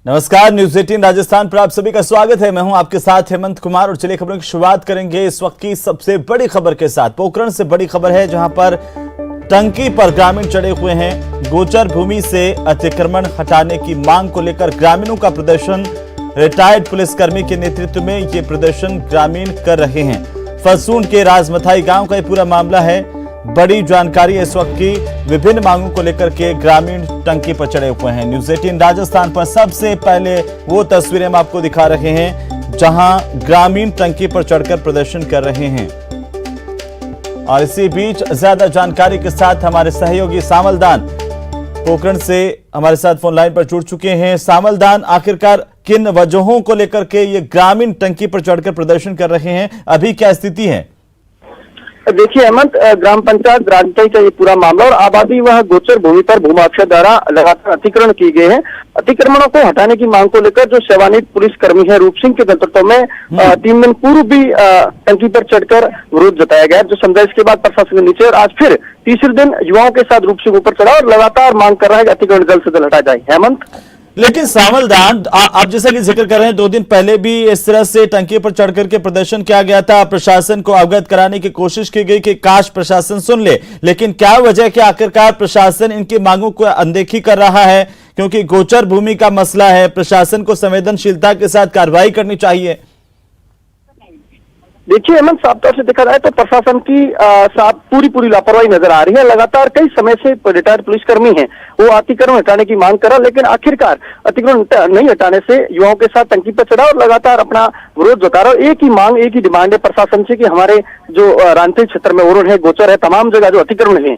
नमस्कार, न्यूज 18 राजस्थान पर आप सभी का स्वागत है। मैं हूं आपके साथ हेमंत कुमार और चलिए खबरों की शुरुआत करेंगे इस वक्त की सबसे बड़ी खबर के साथ। पोखरण से बड़ी खबर है जहां पर टंकी पर ग्रामीण चढ़े हुए हैं। गोचर भूमि से अतिक्रमण हटाने की मांग को लेकर ग्रामीणों का प्रदर्शन। रिटायर्ड पुलिसकर्मी के नेतृत्व में ये प्रदर्शन ग्रामीण कर रहे हैं। फसून के राजमथाई गांव का ये पूरा मामला है। बड़ी जानकारी इस वक्त की विभिन्न मांगों को लेकर के ग्रामीण टंकी पर चढ़े हुए हैं। न्यूज 18 राजस्थान पर सबसे पहले वो तस्वीरें हम आपको दिखा रहे हैं जहां ग्रामीण टंकी पर चढ़कर प्रदर्शन कर रहे हैं। और इसी बीच ज्यादा जानकारी के साथ हमारे सहयोगी सामलदान पोखरण से हमारे साथ फोन लाइन पर जुड़ चुके हैं। सामलदान, आखिरकार किन वजहों को लेकर के ये ग्रामीण टंकी पर चढ़कर प्रदर्शन कर रहे हैं, अभी क्या स्थिति है? देखिए हेमंत, ग्राम पंचायत राजमथाई का ये पूरा मामला और आबादी वह गोचर भूमि पर भूमाफिया द्वारा लगातार अतिक्रमण किए गए हैं। अतिक्रमणों को हटाने की मांग को लेकर जो सेवानिवृत्त पुलिसकर्मी है रूप सिंह के नेतृत्व में 3 दिन पूर्व भी टंकी पर चढ़कर विरोध जताया गया, जो संदेश के बाद प्रशासन के नीचे और आज फिर तीसरे दिन युवाओं के साथ रूप सिंह ऊपर चढ़ा और लगातार मांग कर रहा है कि अतिक्रमण जल्द से जल्द हटाया जाए। हेमंत, लेकिन सामलदान, आप जैसा कि जिक्र कर रहे हैं 2 दिन पहले भी इस तरह से टंकी पर चढ़ करके प्रदर्शन किया गया था। प्रशासन को अवगत कराने की कोशिश की गई कि काश प्रशासन सुन ले, लेकिन क्या वजह कि आखिरकार प्रशासन इनकी मांगों को अनदेखी कर रहा है? क्योंकि गोचर भूमि का मसला है, प्रशासन को संवेदनशीलता के साथ कार्रवाई करनी चाहिए। देखिए हेमंत, साफ तौर से देखा जाए तो प्रशासन की पूरी लापरवाही नजर आ रही है। लगातार कई समय से रिटायर्ड पुलिसकर्मी हैं, वो अतिक्रमण हटाने की मांग करा, लेकिन आखिरकार अतिक्रमण नहीं हटाने से युवाओं के साथ टंकी पर चढ़ा और लगातार अपना विरोध जता रहा है। एक ही मांग, एक ही डिमांड है प्रशासन से कि हमारे जो राजमथाई क्षेत्र में ओरन है, गोचर है, तमाम जगह जो अतिक्रमण है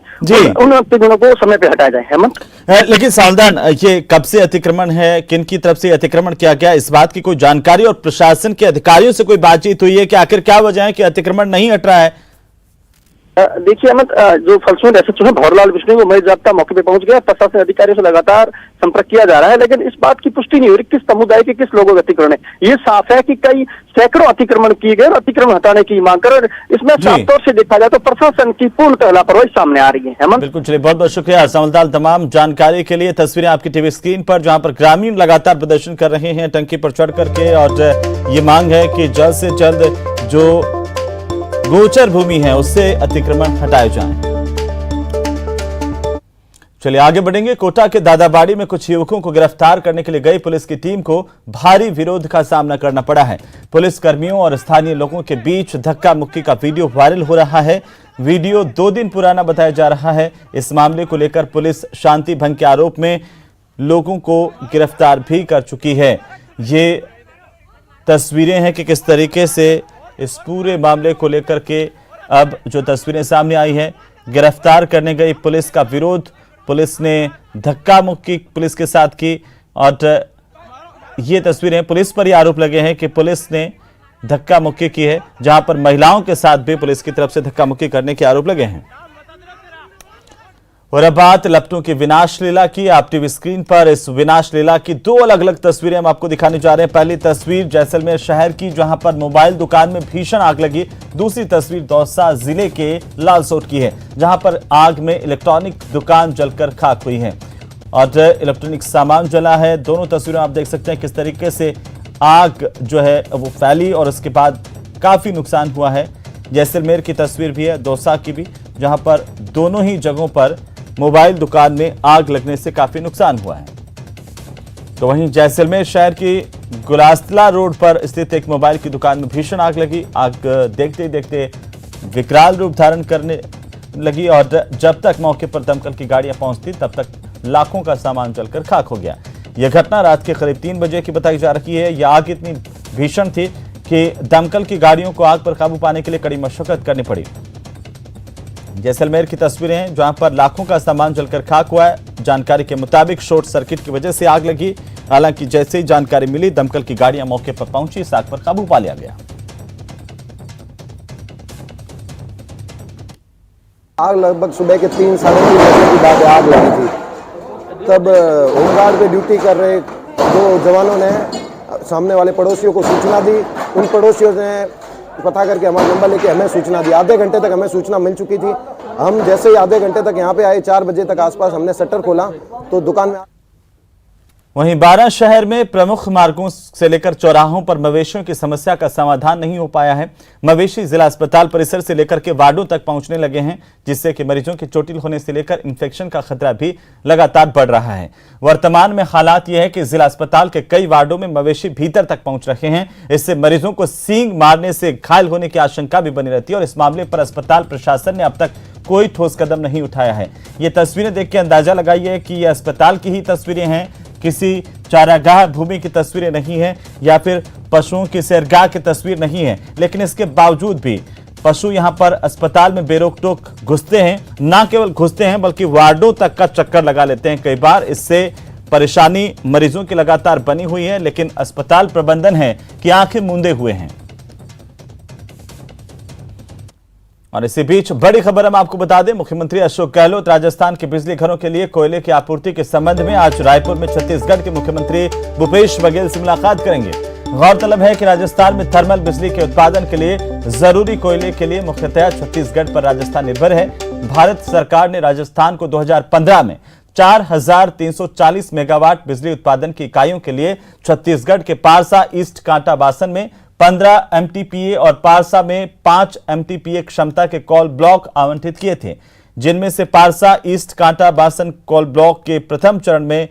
उन अतिक्रमणों को समय पर हटाया जाए। हेमंत, लेकिन सावधान, ये कब से अतिक्रमण है, किन की तरफ से अतिक्रमण किया गया, इस बात की कोई जानकारी और प्रशासन के अधिकारियों से कोई बातचीत हुई है कि आखिर क्या वजह है कि अतिक्रमण नहीं हट रहा है? देखिए हेमंत, जो फलसून एसएचओ है भौरलाल विष्णु, वो मौके जाब्ता मौके पे पहुंच गया। प्रशासन अधिकारियों से लगातार संपर्क किया जा रहा है, लेकिन इस बात की पुष्टि नहीं हो रही किस समुदाय के किस लोगों का अतिक्रमण है। ये साफ है कि कई सैकड़ों अतिक्रमण किए गए और अतिक्रमण हटाने की मांग कर, और इसमें साफ तौर से देखा जाए तो प्रशासन की पूर्ण लापरवाही सामने आ रही है। हेमंत, बिल्कुल, चलिए बहुत बहुत शुक्रिया सामलदान तमाम जानकारी के लिए। तस्वीरें आपकी टीवी स्क्रीन पर जहां पर ग्रामीण लगातार प्रदर्शन कर रहे हैं टंकी पर चढ़ करके, और ये मांग है कि जल्द से जल्द जो गोचर भूमि है उससे अतिक्रमण हटाए जाएं। चलिए आगे बढ़ेंगे। कोटा के दादाबाड़ी में कुछ युवकों को गिरफ्तार करने के लिए गई पुलिस की टीम को भारी विरोध का सामना करना पड़ा है। पुलिस कर्मियों और स्थानीय लोगों के बीच धक्का मुक्की का वीडियो वायरल हो रहा है। वीडियो 2 दिन पुराना बताया जा रहा है। इस मामले को लेकर पुलिस शांति भंग के आरोप में लोगों को गिरफ्तार भी कर चुकी है। ये तस्वीरें हैं कि किस तरीके से इस पूरे मामले को लेकर के अब जो तस्वीरें सामने आई है। गिरफ्तार करने गई पुलिस का विरोध, पुलिस ने धक्का मुक्की पुलिस के साथ की, और ये तस्वीरें पुलिस पर ही आरोप लगे हैं कि पुलिस ने धक्का मुक्की की है, जहां पर महिलाओं के साथ भी पुलिस की तरफ से धक्का मुक्की करने के आरोप लगे हैं। और अब बात लपटों की विनाश लीला की। आप टीवी स्क्रीन पर इस विनाश लीला की 2 अलग अलग तस्वीरें हम आपको दिखाने जा रहे हैं। पहली तस्वीर जैसलमेर शहर की, जहां पर मोबाइल दुकान में भीषण आग लगी। दूसरी तस्वीर दौसा जिले के लालसोट की है, जहां पर आग में इलेक्ट्रॉनिक दुकान जलकर खाक हुई है और इलेक्ट्रॉनिक सामान जला है। दोनों तस्वीरें आप देख सकते हैं किस तरीके से आग जो है वो फैली और उसके बाद काफी नुकसान हुआ है। जैसलमेर की तस्वीर भी है, दौसा की भी, जहां पर दोनों ही जगहों पर मोबाइल दुकान में आग लगने से काफी नुकसान हुआ है। तो वहीं जैसलमेर शहर की गुलास्तला रोड पर स्थित एक मोबाइल की दुकान में भीषण आग लगी। आग देखते देखते विकराल रूप धारण करने लगी और जब तक मौके पर दमकल की गाड़ियां पहुंचती तब तक लाखों का सामान जलकर खाक हो गया। यह घटना रात के करीब 3 बजे की बताई जा रही है। यह आग इतनी भीषण थी कि दमकल की गाड़ियों को आग पर काबू पाने के लिए कड़ी मशक्कत करनी पड़ी। जैसलमेर की तस्वीरें हैं जहां पर लाखों का सामान जलकर खाक हुआ है। जानकारी के मुताबिक शॉर्ट सर्किट की वजह से आग लगी। हालांकि जैसे ही जानकारी मिली दमकल की गाड़ियां मौके पर पहुंची, इस आग पर काबू पा लिया गया। आग लगभग सुबह के 3 साढ़े 3 बजे की बात आग लगी थी। तब होमगार्ड पे ड्यूटी कर रहे 2 जवानों ने सामने वाले पड़ोसियों को सूचना दी। उन पड़ोसियों ने पता करके हमारा नंबर लेके हमें सूचना दी। आधे घंटे तक हमें सूचना मिल चुकी थी। हम जैसे ही आधे घंटे तक यहाँ पे आए, 4 बजे तक आसपास हमने शटर खोला तो दुकान में वहीं बारां शहर में प्रमुख मार्गों से लेकर चौराहों पर मवेशियों की समस्या का समाधान नहीं हो पाया है। मवेशी जिला अस्पताल परिसर से लेकर के वार्डों तक पहुंचने लगे हैं, जिससे कि मरीजों के चोटिल होने से लेकर इन्फेक्शन का खतरा भी लगातार बढ़ रहा है। वर्तमान में हालात यह है कि जिला अस्पताल के कई वार्डों में मवेशी भीतर तक पहुंच रहे हैं। इससे मरीजों को सींग मारने से घायल होने की आशंका भी बनी रहती है और इस मामले पर अस्पताल प्रशासन ने अब तक कोई ठोस कदम नहीं उठाया है। ये तस्वीरें देख के अंदाजा लगाइए कि ये अस्पताल की ही तस्वीरें हैं, किसी चारागाह भूमि की तस्वीरें नहीं है या फिर पशुओं की सैरगाह की तस्वीर नहीं है। लेकिन इसके बावजूद भी पशु यहां पर अस्पताल में बेरोक टोक घुसते हैं, ना केवल घुसते हैं बल्कि वार्डों तक का चक्कर लगा लेते हैं कई बार। इससे परेशानी मरीजों की लगातार बनी हुई है, लेकिन अस्पताल प्रबंधन है कि आंखें मूंदे हुए हैं। और इसी बीच बड़ी खबर हम आपको बता दें, मुख्यमंत्री अशोक गहलोत राजस्थान के बिजली घरों के लिए कोयले की आपूर्ति के संबंध में आज रायपुर में छत्तीसगढ़ के मुख्यमंत्री भूपेश बघेल से मुलाकात करेंगे। गौरतलब है कि राजस्थान में थर्मल बिजली के उत्पादन के लिए जरूरी कोयले के लिए मुख्यतः छत्तीसगढ़ पर राजस्थान निर्भर है। भारत सरकार ने राजस्थान को 2015 में 4340 मेगावाट बिजली उत्पादन की इकाइयों के लिए छत्तीसगढ़ के पारसा ईस्ट कांटा बासन में 15 MTPA और पारसा में 5 MTPA क्षमता के कोल ब्लॉक आवंटित किए थे, जिनमें से पारसा ईस्ट कांटा बासन कोल ब्लॉक के प्रथम चरण में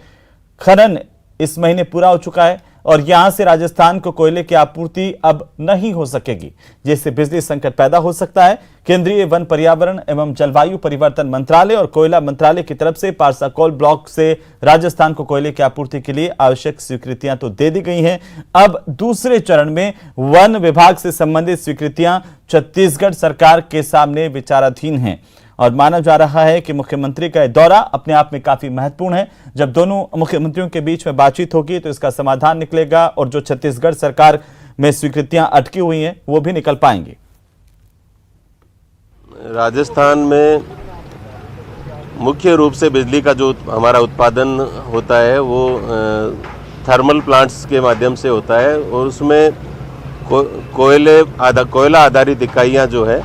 खनन इस महीने पूरा हो चुका है और यहां से राजस्थान को कोयले की आपूर्ति अब नहीं हो सकेगी, जिससे बिजली संकट पैदा हो सकता है। केंद्रीय वन पर्यावरण एवं जलवायु परिवर्तन मंत्रालय और कोयला मंत्रालय की तरफ से पारसा कोल ब्लॉक से राजस्थान को कोयले की आपूर्ति के लिए आवश्यक स्वीकृतियां तो दे दी गई हैं। अब दूसरे चरण में वन विभाग से संबंधित स्वीकृतियां छत्तीसगढ़ सरकार के सामने विचाराधीन हैं और माना जा रहा है कि मुख्यमंत्री का दौरा अपने आप में काफी महत्वपूर्ण है। जब दोनों मुख्यमंत्रियों के बीच में बातचीत होगी तो इसका समाधान निकलेगा और जो छत्तीसगढ़ सरकार में स्वीकृतियां अटकी हुई हैं वो भी निकल पाएंगी। राजस्थान में मुख्य रूप से बिजली का जो हमारा उत्पादन होता है वो थर्मल प्लांट्स के माध्यम से होता है और उसमें कोयला आधारित इकाइयाँ जो है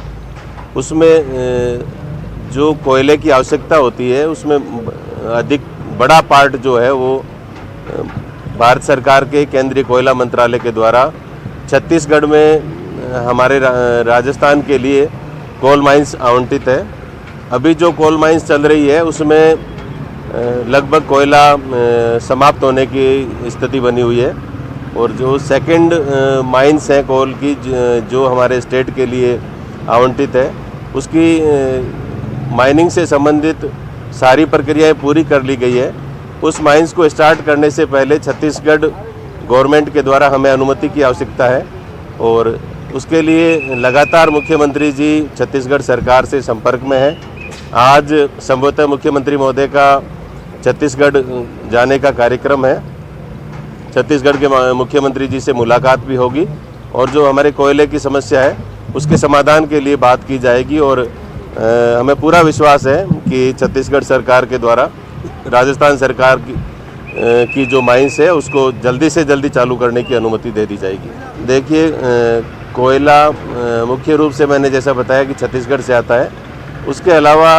उसमें जो कोयले की आवश्यकता होती है उसमें अधिक बड़ा पार्ट जो है वो भारत सरकार के केंद्रीय कोयला मंत्रालय के द्वारा छत्तीसगढ़ में हमारे राजस्थान के लिए कोल माइंस आवंटित है। अभी जो कोल माइंस चल रही है उसमें लगभग कोयला समाप्त होने की स्थिति बनी हुई है और जो सेकंड माइंस हैं कोल की जो हमारे स्टेट के लिए आवंटित है उसकी माइनिंग से संबंधित सारी प्रक्रियाएं पूरी कर ली गई है। उस माइंस को स्टार्ट करने से पहले छत्तीसगढ़ गवर्नमेंट के द्वारा हमें अनुमति की आवश्यकता है और उसके लिए लगातार मुख्यमंत्री जी छत्तीसगढ़ सरकार से संपर्क में है। आज संभवतः मुख्यमंत्री महोदय का छत्तीसगढ़ जाने का कार्यक्रम है। छत्तीसगढ़ के मुख्यमंत्री जी से मुलाकात भी होगी और जो हमारे कोयले की समस्या है उसके समाधान के लिए बात की जाएगी और हमें पूरा विश्वास है कि छत्तीसगढ़ सरकार के द्वारा राजस्थान सरकार की जो माइंस है उसको जल्दी से जल्दी चालू करने की अनुमति दे दी जाएगी। देखिए कोयला मुख्य रूप से मैंने जैसा बताया कि छत्तीसगढ़ से आता है, उसके अलावा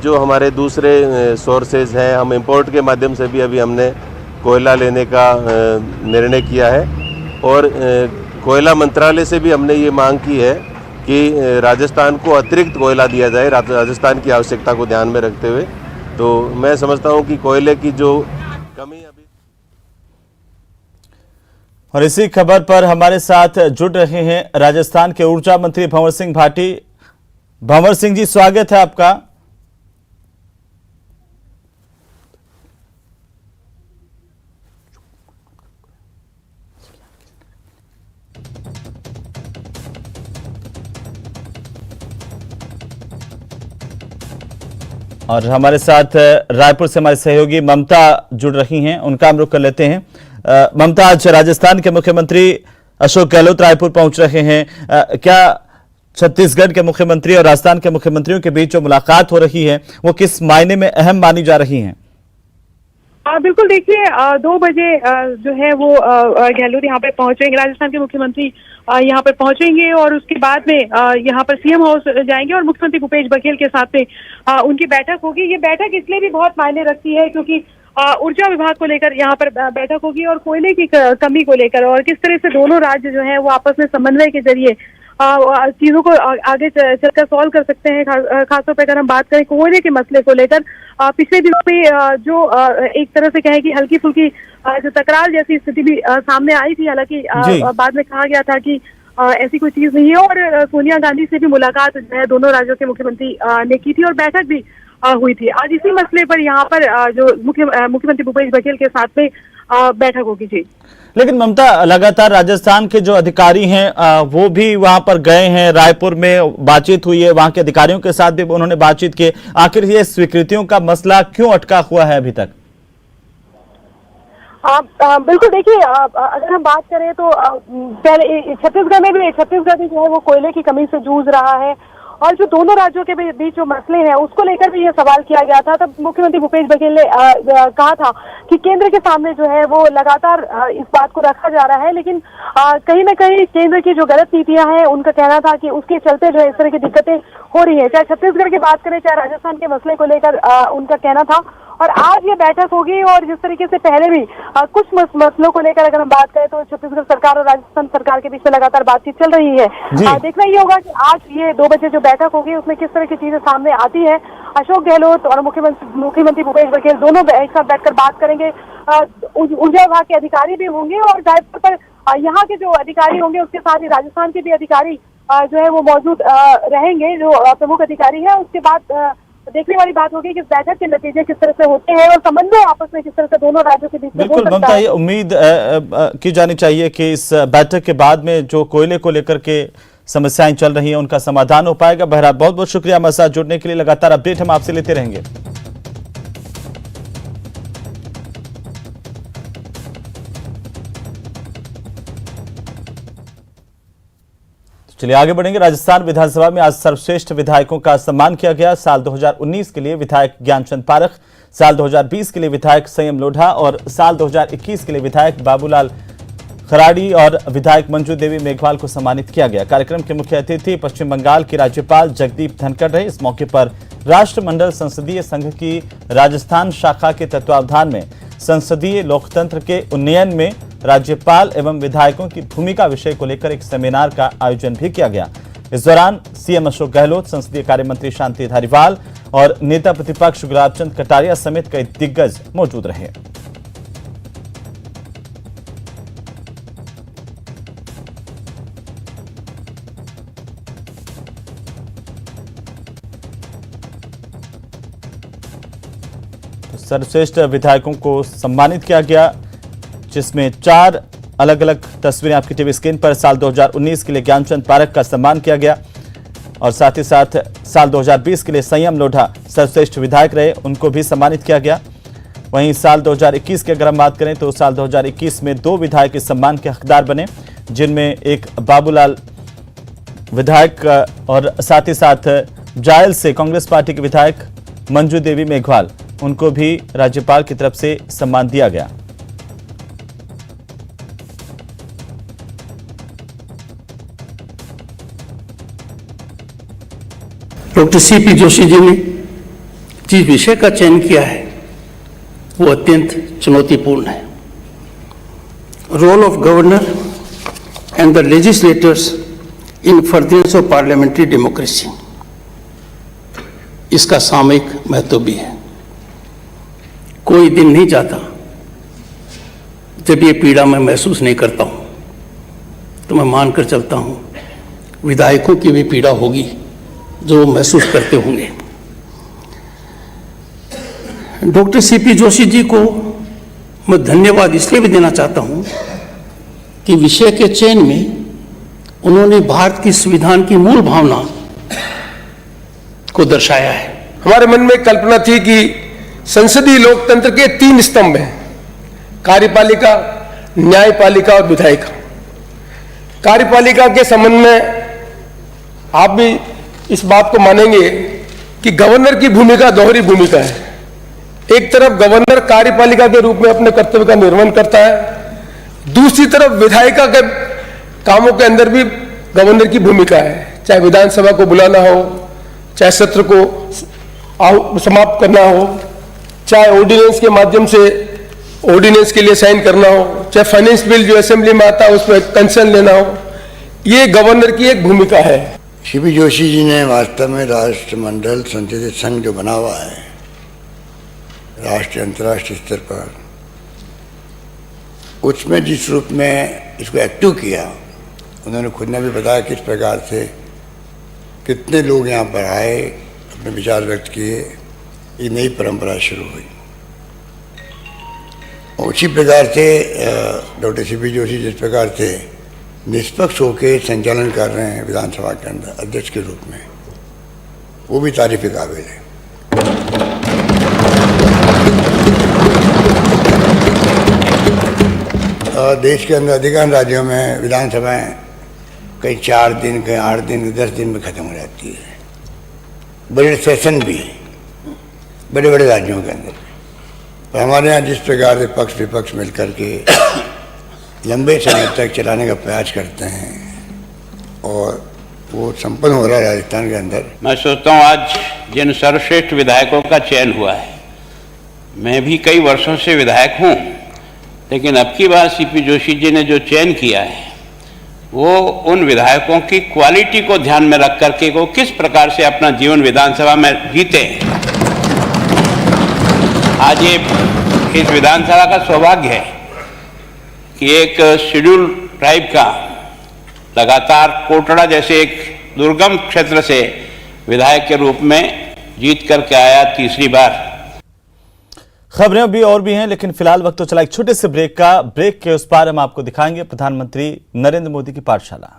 जो हमारे दूसरे सोर्सेज हैं हम इंपोर्ट के माध्यम से भी अभी हमने कोयला लेने का निर्णय किया है और कोयला मंत्रालय से भी हमने ये मांग की है कि राजस्थान को अतिरिक्त कोयला दिया जाए राजस्थान की आवश्यकता को ध्यान में रखते हुए। तो मैं समझता हूँ कि कोयले की जो कमी अभी। और इसी खबर पर हमारे साथ जुड़ रहे हैं राजस्थान के ऊर्जा मंत्री भंवर सिंह भाटी। भंवर सिंह जी, स्वागत है आपका। और हमारे साथ रायपुर से हमारे सहयोगी ममता जुड़ रही हैं, उनका हम रुख कर लेते हैं। ममता, आज राजस्थान के मुख्यमंत्री अशोक गहलोत रायपुर पहुंच रहे हैं। क्या छत्तीसगढ़ के मुख्यमंत्री और राजस्थान के मुख्यमंत्रियों के बीच जो मुलाकात हो रही है वो किस मायने में अहम मानी जा रही है? बिल्कुल, देखिए 2 बजे जो है वो गहलोत यहाँ पे पहुंचेंगे, राजस्थान के मुख्यमंत्री यहाँ पर पहुंचेंगे और उसके बाद में यहाँ पर सीएम हाउस जाएंगे और मुख्यमंत्री भूपेश बघेल के साथ में उनकी बैठक होगी। ये बैठक इसलिए भी बहुत मायने रखती है क्योंकि ऊर्जा विभाग को लेकर यहाँ पर बैठक होगी और कोयले की कमी को लेकर और किस तरह से दोनों राज्य जो है वो आपस में समन्वय के जरिए चीजों को आगे चलकर सॉल्व कर सकते हैं। खासतौर पर अगर हम बात करें कोयले के मसले को लेकर, पिछले दिनों में जो एक तरह से कहें कि हल्की फुल्की जो तकरार जैसी स्थिति भी सामने आई थी, हालांकि बाद में कहा गया था कि ऐसी कोई चीज नहीं है और सोनिया गांधी से भी मुलाकात जो है दोनों राज्यों के मुख्यमंत्री ने की थी और बैठक भी हुई थी। आज इसी मसले पर यहाँ पर जो मुख्यमंत्री भूपेश बघेल के साथ में बैठक होगी। जी, लेकिन ममता, लगातार राजस्थान के जो अधिकारी हैं वो भी वहां पर गए हैं, रायपुर में बातचीत हुई है, वहां के अधिकारियों के साथ भी उन्होंने बातचीत की। आखिर ये स्वीकृतियों का मसला क्यों अटका हुआ है अभी तक? बिल्कुल, देखिए अगर हम बात करें तो पहले छत्तीसगढ़ भी जो है वो कोयले की कमी से जूझ रहा है और जो दोनों राज्यों के बीच जो मसले हैं उसको लेकर भी ये सवाल किया गया था। तब मुख्यमंत्री भूपेश बघेल ने कहा था कि केंद्र के सामने जो है वो लगातार इस बात को रखा जा रहा है, लेकिन कहीं ना कहीं केंद्र की जो गलत नीतियां हैं उनका कहना था कि उसके चलते जो है इस तरह की दिक्कतें हो रही है। चाहे छत्तीसगढ़ की बात करें चाहे राजस्थान के मसले को लेकर उनका कहना था और आज ये बैठक होगी और जिस तरीके से पहले भी कुछ मसलों को लेकर अगर हम बात करें तो छत्तीसगढ़ सरकार और राजस्थान सरकार के बीच में लगातार बातचीत चल रही है। देखना ये होगा कि आज ये 2 बजे जो बैठक होगी उसमें किस तरह की चीजें सामने आती है। अशोक गहलोत और मुख्यमंत्री भूपेश बघेल दोनों एक साथ बैठकर बात करेंगे। ऊर्जा विभाग के अधिकारी भी होंगे और रायपुर पर यहाँ के जो अधिकारी होंगे उसके साथ ही राजस्थान के भी अधिकारी जो है वो मौजूद रहेंगे, जो प्रमुख अधिकारी है। उसके बाद देखने वाली बात होगी कि इस बैठक के नतीजे किस तरह से होते हैं और समन्वय आपस में किस तरह से दोनों राज्यों के बीच में हो सकता है। बिल्कुल ममता, ये उम्मीद की जानी चाहिए कि इस बैठक के बाद में जो कोयले को लेकर के समस्याएं चल रही हैं उनका समाधान हो पाएगा। बहरहाल बहुत बहुत शुक्रिया हमारे साथ जुड़ने के लिए। लगातार अपडेट हम आपसे लेते रहेंगे। चलिए आगे बढ़ेंगे। राजस्थान विधानसभा में आज सर्वश्रेष्ठ विधायकों का सम्मान किया गया। साल 2019 के लिए विधायक ज्ञानचंद पारख, साल 2020 के लिए विधायक संयम लोढ़ा और साल 2021 के लिए विधायक बाबूलाल खराड़ी और विधायक मंजू देवी मेघवाल को सम्मानित किया गया। कार्यक्रम के मुख्य अतिथि पश्चिम बंगाल के राज्यपाल जगदीप धनखड़ रहे। इस मौके पर राष्ट्रमंडल संसदीय संघ की राजस्थान शाखा के तत्वावधान में संसदीय लोकतंत्र के उन्नयन में राज्यपाल एवं विधायकों की भूमिका विषय को लेकर एक सेमिनार का आयोजन भी किया गया। इस दौरान सीएम अशोक गहलोत, संसदीय कार्य मंत्री शांति धारीवाल और नेता प्रतिपक्ष गुलाब चंद कटारिया समेत कई दिग्गज मौजूद रहे। सर्वश्रेष्ठ विधायकों को सम्मानित किया गया, जिसमें 4 अलग अलग तस्वीरें आपकी टीवी स्क्रीन पर। साल 2019 के लिए ज्ञानचंद पारख का सम्मान किया गया और साथ ही साथ साल 2020 के लिए संयम लोढ़ा सर्वश्रेष्ठ विधायक रहे, उनको भी सम्मानित किया गया। वहीं साल 2021 की अगर हम बात करें तो साल 2021 में 2 विधायक इस सम्मान के हकदार बने, जिनमें एक बाबूलाल विधायक और साथ ही साथ जायल से कांग्रेस पार्टी के विधायक मंजू देवी मेघवाल, उनको भी राज्यपाल की तरफ से सम्मान दिया गया। डॉक्टर सीपी जोशी जी ने जिस विषय का चयन किया है वो अत्यंत चुनौतीपूर्ण है। Role of governor and the legislators in furtherance of parliamentary democracy, इसका सामयिक महत्व भी है। कोई दिन नहीं जाता जब ये पीड़ा मैं महसूस नहीं करता हूं, तो मैं मानकर चलता हूं विधायकों की भी पीड़ा होगी जो महसूस करते होंगे। डॉक्टर सीपी जोशी जी को मैं धन्यवाद इसलिए भी देना चाहता हूं कि विषय के चयन में उन्होंने भारत की संविधान की मूल भावना को दर्शाया है। हमारे मन में कल्पना थी कि संसदीय लोकतंत्र के 3 स्तंभ हैं, कार्यपालिका, न्यायपालिका और विधायिका। कार्यपालिका के संबंध में आप भी इस बात को मानेंगे कि गवर्नर की भूमिका दोहरी भूमिका है। एक तरफ गवर्नर कार्यपालिका के रूप में अपने कर्तव्य का निर्वहन करता है, दूसरी तरफ विधायिका के कामों के अंदर भी गवर्नर की भूमिका है, चाहे विधानसभा को बुलाना हो, चाहे सत्र को समाप्त करना हो, चाहे ऑर्डिनेंस के माध्यम से ऑर्डिनेंस के लिए साइन करना हो, चाहे फाइनेंस बिल जो असेंबली में आता है उस पर कंसर्न लेना हो, ये गवर्नर की एक भूमिका है। सीपी जोशी जी ने वास्तव में राष्ट्रमंडल संसदीय संघ जो बना हुआ है राष्ट्रीय अंतर्राष्ट्रीय स्तर पर, उसमें जिस रूप में इसको एक्टिव किया, उन्होंने खुद ने भी बताया किस प्रकार से कितने लोग यहाँ पर आए, अपने विचार व्यक्त किए, ये नई परंपरा शुरू हुई। और उसी प्रकार से डॉक्टर सीपी जोशी जिस प्रकार से निष्पक्ष होकर संचालन कर रहे हैं विधानसभा के अंदर अध्यक्ष के रूप में, वो भी तारीफ के काबिल है। देश के अंदर अधिकांश राज्यों में विधानसभाएं कहीं 4 दिन, कहीं 8 दिन, 10 दिन में खत्म हो जाती है। बड़े सेशन भी बड़े बड़े राज्यों के अंदर, पर हमारे यहाँ जिस प्रकार से पक्ष विपक्ष मिलकर के लंबे समय तक चलाने का प्रयास करते हैं और वो संपन्न हो रहा है राजस्थान के अंदर। मैं सोचता हूँ आज जिन सर्वश्रेष्ठ विधायकों का चयन हुआ है, मैं भी कई वर्षों से विधायक हूँ, लेकिन अब की बार सीपी जोशी जी ने जो चयन किया है वो उन विधायकों की क्वालिटी को ध्यान में रख करके वो किस प्रकार से अपना जीवन विधानसभा में जीते हैं। आज ये इस विधानसभा का सौभाग्य है कि एक शेड्यूल ट्राइब का लगातार कोटड़ा जैसे एक दुर्गम क्षेत्र से विधायक के रूप में जीत करके आया तीसरी बार। खबरें भी और भी हैं, लेकिन फिलहाल वक्त तो चला एक छोटे से ब्रेक का। ब्रेक के उस पार हम आपको दिखाएंगे प्रधानमंत्री नरेंद्र मोदी की पाठशाला।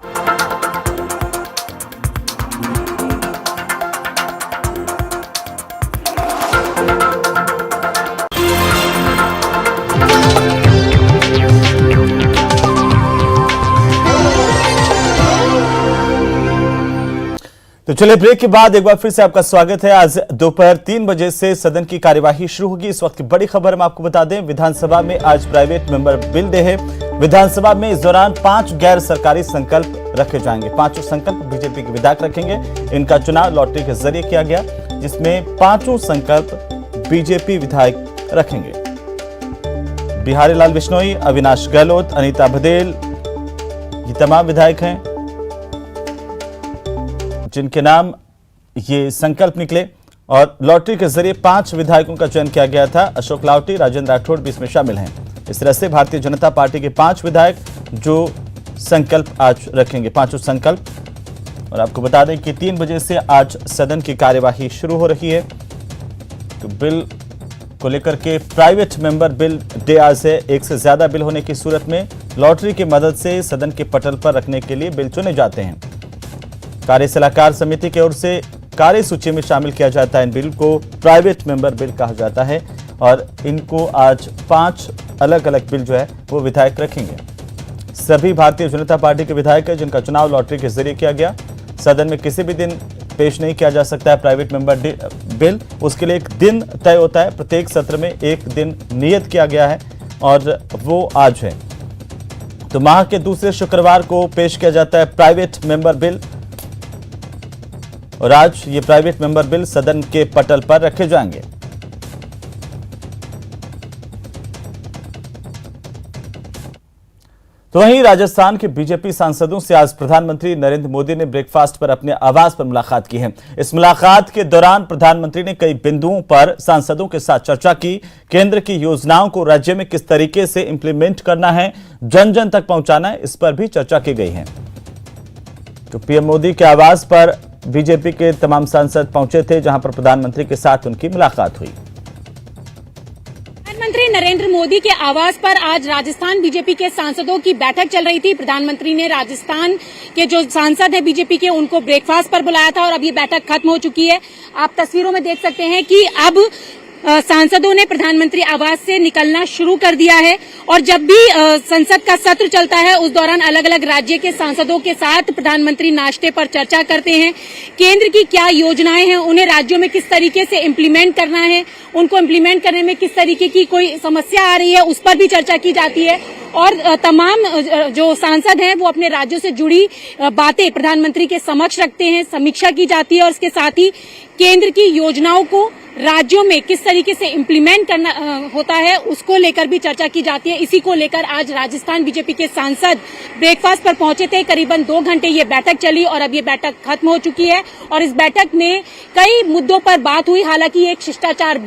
तो चलिए ब्रेक के बाद एक बार फिर से आपका स्वागत है। आज दोपहर 3 बजे से सदन की कार्यवाही शुरू होगी। इस वक्त की बड़ी खबर हम आपको बता दें, विधानसभा में आज प्राइवेट मेंबर बिल डे है। विधानसभा में इस दौरान 5 गैर सरकारी संकल्प रखे जाएंगे। 5 संकल्प बीजेपी के विधायक रखेंगे। इनका चुनाव लॉटरी के जरिए किया गया, जिसमें 5 संकल्प बीजेपी विधायक रखेंगे। बिहारी लाल बिश्नोई, अविनाश गहलोत, अनीता बघेल, ये तमाम विधायक हैं जिनके नाम ये संकल्प निकले और लॉटरी के जरिए 5 विधायकों का चयन किया गया था। अशोक लावटी, राजेंद्र राठौड़ भी इसमें शामिल हैं। इस तरह से भारतीय जनता पार्टी के 5 विधायक जो संकल्प आज रखेंगे, 5 संकल्प। और आपको बता दें कि 3 बजे से आज सदन की कार्यवाही शुरू हो रही है। तो बिल को लेकर के प्राइवेट मेंबर बिल डे आज है। एक से ज्यादा बिल होने की सूरत में लॉटरी की मदद से सदन के पटल पर रखने के लिए बिल चुने जाते हैं। कार्य सलाहकार समिति की ओर से कार्य सूची में शामिल किया जाता है। इन बिल को प्राइवेट मेंबर बिल कहा जाता है और इनको आज 5 अलग अलग बिल जो है वो विधायक रखेंगे। सभी भारतीय जनता पार्टी के विधायक हैं जिनका चुनाव लॉटरी के जरिए किया गया। सदन में किसी भी दिन पेश नहीं किया जा सकता है प्राइवेट मेंबर बिल, उसके लिए एक दिन तय होता है। प्रत्येक सत्र में एक दिन नियत किया गया है और वो आज है। तो माह के दूसरे शुक्रवार को पेश किया जाता है प्राइवेट मेंबर बिल और आज ये प्राइवेट मेंबर बिल सदन के पटल पर रखे जाएंगे। तो वहीं राजस्थान के बीजेपी सांसदों से आज प्रधानमंत्री नरेंद्र मोदी ने ब्रेकफास्ट पर अपने आवास पर मुलाकात की है। इस मुलाकात के दौरान प्रधानमंत्री ने कई बिंदुओं पर सांसदों के साथ चर्चा की। केंद्र की योजनाओं को राज्य में किस तरीके से इंप्लीमेंट करना है, जन जन तक पहुंचाना है, इस पर भी चर्चा की गई है। तो पीएम मोदी के आवास पर बीजेपी के तमाम सांसद पहुंचे थे, जहां पर प्रधानमंत्री के साथ उनकी मुलाकात हुई। प्रधानमंत्री नरेंद्र मोदी के आवास पर आज राजस्थान बीजेपी के सांसदों की बैठक चल रही थी। प्रधानमंत्री ने राजस्थान के जो सांसद हैं बीजेपी के, उनको ब्रेकफास्ट पर बुलाया था और अब ये बैठक खत्म हो चुकी है। आप तस्वीरों में देख सकते हैं कि अब सांसदों ने प्रधानमंत्री आवास से निकलना शुरू कर दिया है और जब भी संसद का सत्र चलता है उस दौरान अलग अलग राज्य के सांसदों के साथ प्रधानमंत्री नाश्ते पर चर्चा करते हैं। केंद्र की क्या योजनाएं हैं, उन्हें राज्यों में किस तरीके से इम्प्लीमेंट करना है, उनको इम्प्लीमेंट करने में किस तरीके की कोई समस्या आ रही है, उस पर भी चर्चा की जाती है। और तमाम जो सांसद हैं वो अपने राज्यों से जुड़ी बातें प्रधानमंत्री के समक्ष रखते हैं, समीक्षा की जाती है और इसके साथ ही केंद्र की योजनाओं को राज्यों में किस तरीके से इम्प्लीमेंट करना होता है, उसको लेकर भी चर्चा की जाती है। इसी को लेकर आज राजस्थान बीजेपी के सांसद ब्रेकफास्ट पर पहुंचे थे। करीबन 2 घंटे ये बैठक चली और अब ये बैठक खत्म हो चुकी है और इस बैठक में कई मुद्दों पर बात हुई। हालांकि एक शिष्टाचार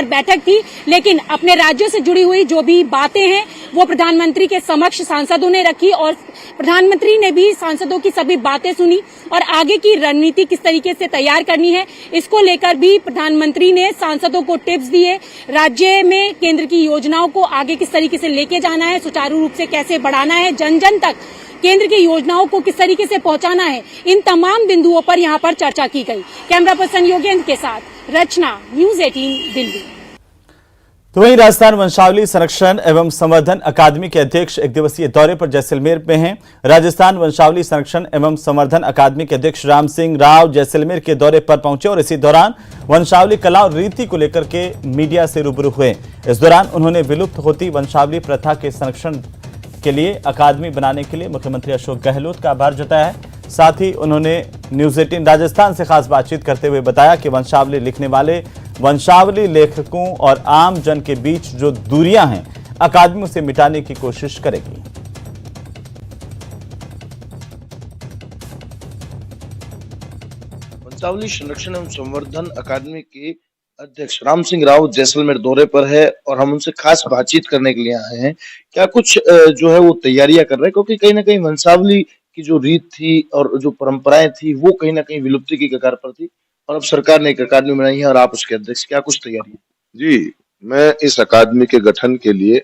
बैठक थी, लेकिन अपने राज्यों से जुड़ी हुई जो भी बातें हैं वो प्रधानमंत्री के समक्ष सांसदों ने रखी और प्रधानमंत्री ने भी सांसदों की सभी बातें सुनी और आगे की रणनीति किस तरीके से तैयार करनी है, इसको लेकर भी प्रधानमंत्री ने सांसदों को टिप्स दिए। राज्य में केंद्र की योजनाओं को आगे किस तरीके से लेके जाना है, सुचारू रूप से कैसे बढ़ाना है, जन जन तक केंद्र की योजनाओं को किस तरीके से पहुंचाना है, इन तमाम बिंदुओं पर यहां पर चर्चा की गई। कैमरा पर्सन योगेंद्र के साथ रचना, न्यूज़ 18 दिल्ली। तो वहीं राजस्थान वंशावली संरक्षण एवं संवर्धन अकादमी के अध्यक्ष एक दिवसीय दौरे पर जैसलमेर में हैं। राजस्थान वंशावली संरक्षण एवं संवर्धन अकादमी के अध्यक्ष राम सिंह राव जैसलमेर के दौरे पर पहुंचे और इसी दौरान वंशावली कला और रीति को लेकर के मीडिया से रूबरू हुए। इस दौरान उन्होंने विलुप्त होती वंशावली प्रथा के संरक्षण के लिए अकादमी बनाने के लिए मुख्यमंत्री अशोक गहलोत का आभार जताया है। साथ ही उन्होंने न्यूज़ 18 राजस्थान से खास बातचीत करते हुए बताया कि वंशावली लिखने वाले वंशावली लेखकों और आम जन के बीच जो दूरियां हैं, अकादमी से मिटाने की कोशिश करेगी। वंशावली संरक्षण एवं संवर्धन अकादमी के अध्यक्ष राम सिंह राव जैसलमेर दौरे पर है और हम उनसे खास बातचीत करने के लिए आए हैं। क्या कुछ जो है वो तैयारियां कर रहे हैं, क्योंकि कहीं ना कहीं वंशावली की जो रीत थी और जो परंपराएं थी वो कहीं ना कहीं विलुप्ति की कगार पर थी और अब सरकार ने एक अकादमी बनाई है और आप उसके अध्यक्ष, क्या कुछ तैयारी है? जी, मैं इस अकादमी के गठन के लिए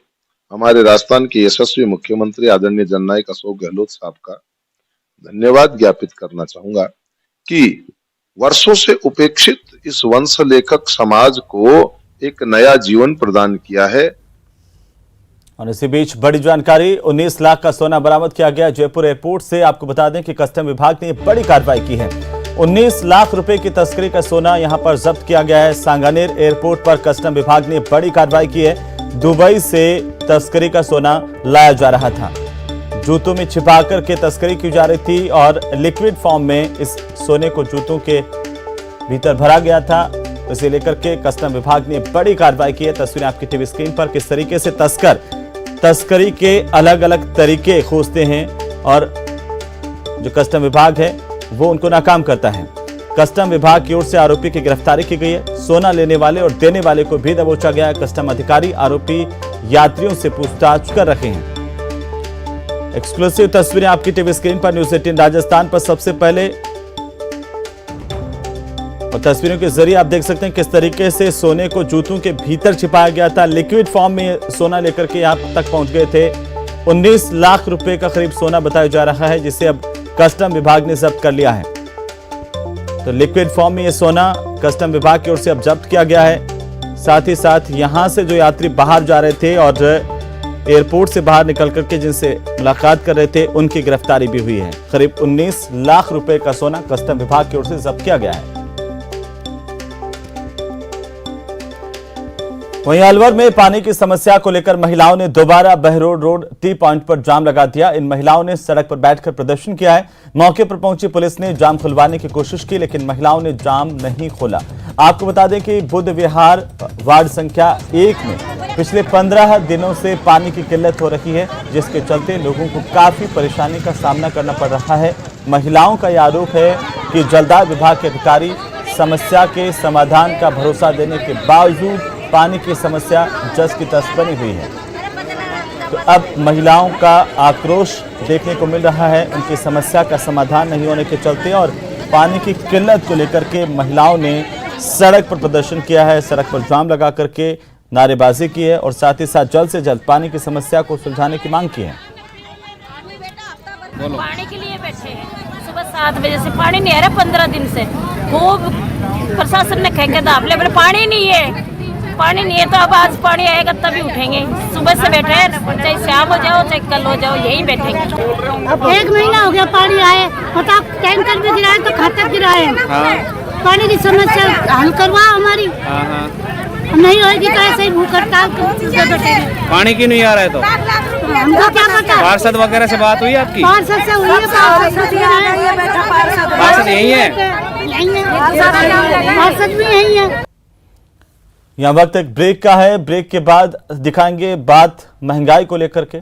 हमारे राजस्थान के यशस्वी मुख्यमंत्री आदरणीय जननायक अशोक गहलोत साहब का धन्यवाद ज्ञापित करना चाहूंगा कि वर्षों से उपेक्षित इस वंश लेखक समाज को एक नया जीवन प्रदान किया है। और इसी बीच बड़ी जानकारी, 19 लाख का सोना बरामद किया गया जयपुर एयरपोर्ट से। आपको बता दें कि कस्टम विभाग ने बड़ी कार्रवाई की है। 19 लाख रुपए की तस्करी का सोना यहां पर जब्त किया गया है। सांगानेर एयरपोर्ट पर कस्टम विभाग ने बड़ी कार्रवाई की है। दुबई से तस्करी का सोना लाया जा रहा था, जूतों में छिपा करके तस्करी की जा रही थी और लिक्विड फॉर्म में इस सोने को जूतों के भीतर भरा गया था। इसे लेकर के कस्टम विभाग ने बड़ी कार्रवाई की है। तस्वीरें आपकी टीवी स्क्रीन पर किस तरीके से तस्कर तस्करी के अलग अलग तरीके खोजते हैं और जो कस्टम विभाग है वो उनको नाकाम करता है। कस्टम विभाग की ओर से आरोपी की गिरफ्तारी की गई है। सोना लेने वाले और देने वाले को भी दबोचा गया है। कस्टम अधिकारी आरोपी यात्रियों से पूछताछ कर रहे हैं। एक्सक्लूसिव तस्वीरें आपकी टीवी स्क्रीन पर न्यूज़ 18 राजस्थान पर सबसे पहले, और तस्वीरों के जरिए आप देख सकते हैं किस तरीके से सोने को जूतों के भीतर छिपाया गया था। लिक्विड फॉर्म में सोना लेकर के यहां तक पहुंच गए थे। 19 लाख रुपए का करीब सोना बताया जा रहा है, जिसे अब कस्टम विभाग ने जब्त कर लिया है। तो लिक्विड फॉर्म में ये सोना कस्टम विभाग की ओर से अब जब्त किया गया है। साथ ही साथ यहां से जो यात्री बाहर जा रहे थे और एयरपोर्ट से बाहर निकल करके जिनसे मुलाकात कर रहे थे, उनकी गिरफ्तारी भी हुई है। करीब 19 लाख रुपए का सोना कस्टम विभाग की ओर से जब्त किया गया है। वहीं अलवर में पानी की समस्या को लेकर महिलाओं ने दोबारा बहरोड रोड टी पॉइंट पर जाम लगा दिया। इन महिलाओं ने सड़क पर बैठकर प्रदर्शन किया है। मौके पर पहुंची पुलिस ने जाम खुलवाने की कोशिश की, लेकिन महिलाओं ने जाम नहीं खोला। आपको बता दें कि बुद्ध विहार वार्ड संख्या 1 में पिछले 15 दिनों से पानी की किल्लत हो रही है, जिसके चलते लोगों को काफी परेशानी का सामना करना पड़ रहा है। महिलाओं का यह आरोप है कि जलदाय विभाग के अधिकारी समस्या के समाधान का भरोसा देने के बावजूद पानी की समस्या जस की तस बनी हुई है। तो अब महिलाओं का आक्रोश देखने को मिल रहा है, उनकी समस्या का समाधान नहीं होने के चलते, और पानी की किल्लत को लेकर के महिलाओं ने सड़क पर प्रदर्शन किया है, सड़क पर जाम लगा करके नारेबाजी की है और साथ ही साथ जल्द से जल्द पानी की समस्या को सुलझाने की मांग की है। पानी के लिए बैठे हैं, सुबह 7 बजे से पानी नहीं आ रहा, 15 दिन से खूब प्रशासन ने कह दाब ले, पानी नहीं है, पानी नहीं है। तो अब आज पानी आएगा तभी उठेंगे। सुबह से बैठे हैं, चाहे शाम हो जाओ चाहे कल हो जाओ, यही बैठेंगे। अब 1 महीना हो गया पानी आए, पता टैंकर भी गिराए तो खातर गिराए। पानी की समस्या हल करवाओ हमारी, नहीं होगी तो ऐसे ही भूख हड़ताल बैठे। पानी क्यों नहीं आ रहा है? तो हमको क्या पता। पार्षद वगैरह से बात हुई आपकी? पार्षद से हुई है, पार्षद यही है? पार्षद भी यही है। यहाँ वक्त एक ब्रेक का है, ब्रेक के बाद दिखाएंगे बात महंगाई को लेकर के।